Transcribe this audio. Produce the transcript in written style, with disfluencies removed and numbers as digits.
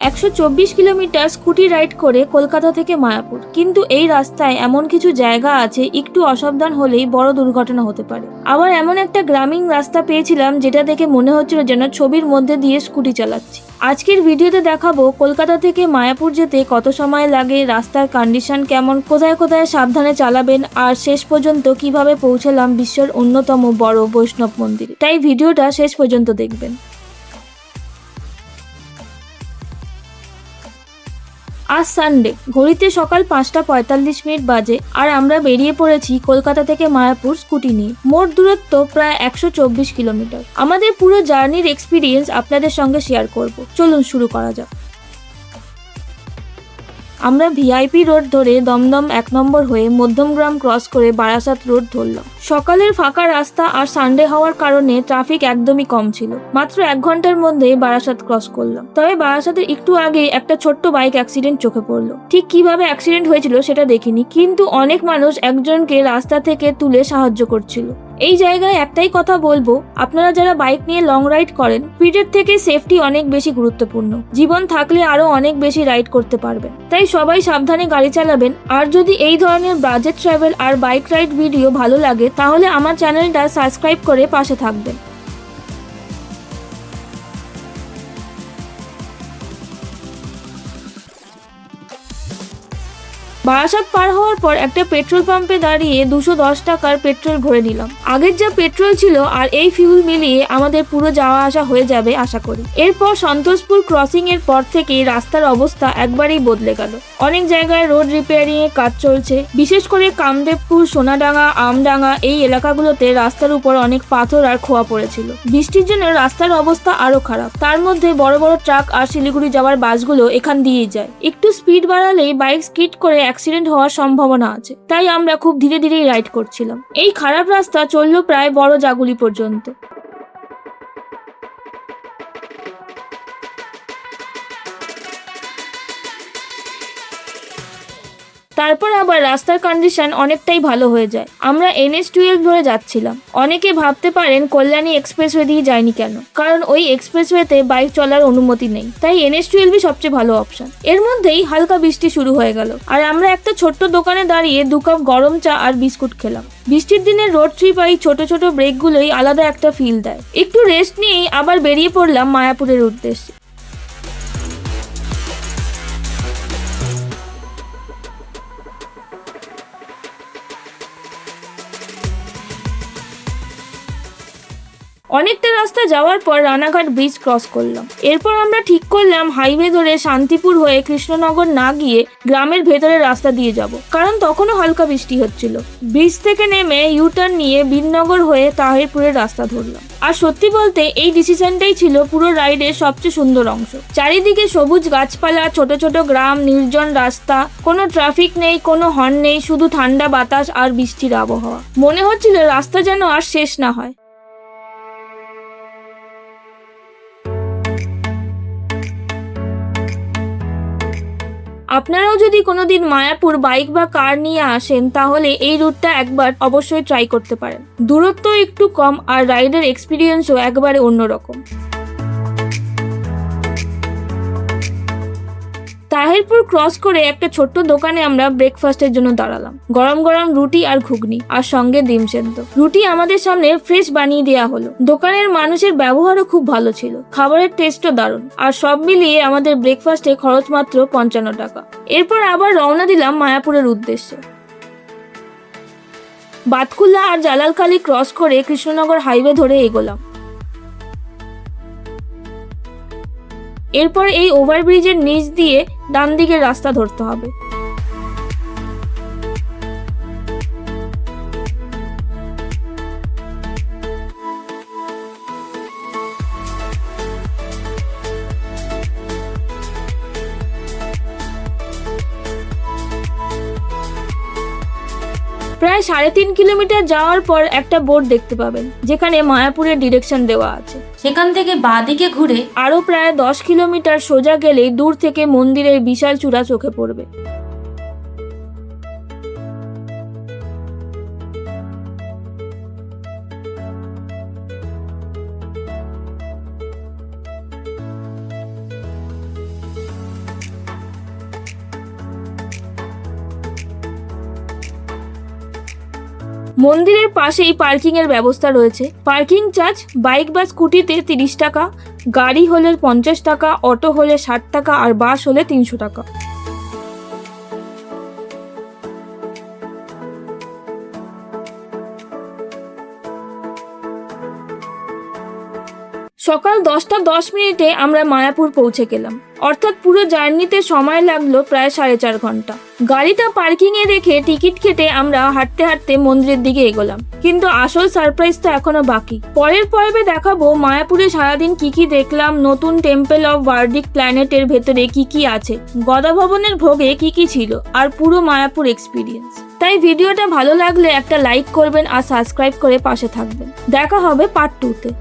124 kilometre scooty ride করে কলকাতা থেকে মায়াপুর। কিন্তু এই রাস্তায় এমন কিছু জায়গা আছে একটু অসাবধান হলেই বড় দুর্ঘটনা হতে পারে। আবার এমন একটা গ্রামীণ রাস্তা পেয়েছিলাম যেটা দেখে মনে হচ্ছিল যেন ছবির মধ্যে দিয়ে স্কুটি চালাচ্ছি। আজকের ভিডিওতে দেখাবো কলকাতা থেকে মায়াপুর যেতে কত সময় লাগে, রাস্তার কন্ডিশন কেমন, কোথায় কোথায় সাবধানে চালাবেন, আর শেষ পর্যন্ত কিভাবে পৌঁছালাম বিশ্বের অন্যতম বড় বৈষ্ণব মন্দিরে। তাই ভিডিওটা শেষ পর্যন্ত দেখবেন। আজ সানডে, ঘড়িতে সকাল 5:45 বাজে আর আমরা বেরিয়ে পড়েছি কলকাতা থেকে মায়াপুর স্কুটি নিয়ে। মোট দূরত্ব প্রায় 124 কিলোমিটার। আমাদের পুরো জার্নির এক্সপিরিয়েন্স আপনাদের সঙ্গে শেয়ার করব। চলুন শুরু করা যাক। আমরা ভিআইপি রোড ধরে দমদম 1 নম্বর হয়ে মধ্যমগ্রাম ক্রস করে বারাসাত রোড ধরলাম। সকালের ফাঁকা রাস্তা আর সানডে হওয়ার কারণে ট্রাফিক একদমই কম ছিল। মাত্র 1 ঘন্টার মধ্যে বারাসাত ক্রস করলাম। তবে বারাসাতের একটু আগে একটা ছোট্ট বাইক অ্যাক্সিডেন্ট চোখে পড়লো। ঠিক কিভাবে অ্যাক্সিডেন্ট হয়েছিল সেটা দেখিনি, কিন্তু অনেক মানুষ একজনকে রাস্তা থেকে তুলে সাহায্য করছিল। এই জায়গায় একটাই কথা বলবো, আপনারা যারা বাইক নিয়ে লং রাইড করেন, স্পিডের থেকে সেফটি অনেক বেশি গুরুত্বপূর্ণ। জীবন থাকলে আরো অনেক বেশি রাইড করতে পারবেন। তাই সবাই সাবধানে গাড়ি চালাবেন। আর যদি এই ধরনের বাজেট ট্রাভেল আর বাইক রাইড ভিডিও ভালো লাগে তাহলে আমার চ্যানেলটা সাবস্ক্রাইব করে পাশে থাকবেন। বারাসাত পার হওয়ার পর একটা পেট্রোল পাম্পে দাঁড়িয়ে 210 টাকার পেট্রোল ভরে নিলাম। আগের যা পেট্রোল ছিল আর এই ফিউল মিলিয়ে আমাদের পুরো যাওয়া আসা হয়ে যাবে আশা করি। এরপর সন্তোষপুর ক্রসিং এর পর থেকে রাস্তার অবস্থা একবারেই বদলে গেল। অনেক জায়গায় রোড রিপেয়ারিং এর কাজ চলছে। বিশেষ করে কামদেবপুর, সোনাডাঙ্গা, আমডাঙ্গা এই এলাকাগুলোতে রাস্তার উপর অনেক পাথর আর খোয়া পড়েছিল। বৃষ্টির জন্য রাস্তার অবস্থা আরো খারাপ। তার মধ্যে বড় বড় ট্রাক আর শিলিগুড়ি যাওয়ার বাসগুলো এখান দিয়েই যায়। একটু স্পিড বাড়ালেই বাইক স্কিড করে অ্যাক্সিডেন্ট হওয়ার সম্ভাবনা আছে। তাই আমরা খুব ধীরে ধীরেই রাইড করছিলাম। এই খারাপ রাস্তা চললো প্রায় বড় জাগুলি পর্যন্ত। তারপর আবার রাস্তার কন্ডিশন অনেকটাই ভালো হয়ে যায়। আমরা NH-12 ধরে যাচ্ছিলাম। অনেকে ভাবতে পারেন কল্যাণী এক্সপ্রেসওয়ে দিয়ে যায়নি কেন, কারণ ওই এক্সপ্রেসওয়েতে বাইক চলার অনুমতি নেই। তাই NH-12 সবচেয়ে ভালো অপশন। এর মধ্যেই হালকা বৃষ্টি শুরু হয়ে গেল আর আমরা একটা ছোট্ট দোকানে দাঁড়িয়ে 2 কাপ গরম চা আর বিস্কুট খেলাম। বৃষ্টির দিনে রোড ট্রিপ এই ছোট ছোট ব্রেকগুলোই আলাদা একটা ফিল দেয়। একটু রেস্ট নিয়েই আবার বেরিয়ে পড়লাম মায়াপুরের উদ্দেশ্যে। অনেকটা রাস্তা যাওয়ার পর রানাঘাট ব্রিজ ক্রস করলাম। এরপর আমরা ঠিক করলাম হাইওয়ে ধরে শান্তিপুর হয়ে কৃষ্ণনগর না গিয়ে গ্রামের ভেতরের রাস্তা দিয়ে যাব, কারণ তখনও হালকা বৃষ্টি হচ্ছিল। ব্রিজ থেকে নেমে ইউটার্ন নিয়ে বীরনগর হয়ে তাহিরপুরের রাস্তা ধরলাম। আর সত্যি বলতে এই ডিসিশনটাই ছিল পুরো রাইডের সবচেয়ে সুন্দর অংশ। চারিদিকে সবুজ গাছপালা, ছোট ছোট গ্রাম, নির্জন রাস্তা, কোনো ট্রাফিক নেই, কোনো হর্ন নেই, শুধু ঠান্ডা বাতাস আর বৃষ্টির আবহাওয়া। মনে হচ্ছিল রাস্তা যেন আর শেষ না হয়। আপনারাও যদি কোনোদিন মায়াপুর বাইক বা কার নিয়ে আসেন তাহলে এই রুটটা একবার অবশ্যই ট্রাই করতে পারেন। দূরত্ব একটু কম আর রাইডের এক্সপিরিয়েন্সও একবারে অন্যরকম। তাহিরপুর ক্রস করে একটা ছোট্ট দোকানে আমরা ব্রেকফাস্টের জন্য দাঁড়ালাম। গরম গরম রুটি আর ঘুগনি আর সঙ্গে ডিম সেদ্ধ। রুটি আমাদের সামনে ফ্রেশ বানিয়ে দেওয়া হলো। দোকানের মানুষের ব্যবহারও খুব ভালো ছিল। খাবারের টেস্টও দারুণ। আর সব মিলিয়ে আমাদের ব্রেকফাস্টে খরচ মাত্র 55 টাকা। এরপর আবার রওনা দিলাম মায়াপুরের উদ্দেশ্যে। বাতকুল্লা আর জালালখালি ক্রস করে কৃষ্ণনগর হাইওয়ে ধরে এগোলাম। এরপর এই ওভারব্রিজের নিচ দিয়ে ডান দিকের রাস্তা ধরতে হবে। প্রায় 3.5 কিলোমিটার যাওয়ার পর একটা বোর্ড দেখতে পাবেন যেখানে মায়াপুরের ডিরেকশন দেওয়া আছে। সেখান থেকে বাঁদিকে ঘুরে আরো প্রায় 10 কিলোমিটার সোজা গেলেই দূর থেকে মন্দিরের বিশাল চূড়া চোখে পড়বে। মন্দিরের পাশেই পার্কিং এর ব্যবস্থা রয়েছে। পার্কিং চার্জ বাইক বা স্কুটিতে 30 টাকা, গাড়ি হলে 50 টাকা, অটো হলে 60 টাকা আর বাস হলে 300 টাকা। সকাল 10:10 আমরা মায়াপুর পৌঁছে গেলাম, অর্থাৎ পুরো জার্নিতে সময় লাগলো প্রায় 4.5 ঘন্টা। গাড়িটা পার্কিং এ রেখে টিকিট কেটে আমরা হাঁটতে হাঁটতে মন্দিরের দিকে এগোলাম, কিন্তু আসল সারপ্রাইজ তো এখনো বাকি। পরের পর্বে দেখাবো মায়াপুরে সারাদিন কি কি দেখলাম, নতুন টেম্পল অফ ভার্ডিক প্ল্যানেটের ভেতরে কি কি আছে, গদা ভবনের ভোগে কি কি ছিল, আর পুরো মায়াপুর এক্সপিরিয়েন্স। তাই ভিডিওটা ভালো লাগলে একটা লাইক করবেন আর সাবস্ক্রাইব করে পাশে থাকবেন। দেখা হবে পার্ট 2 তে।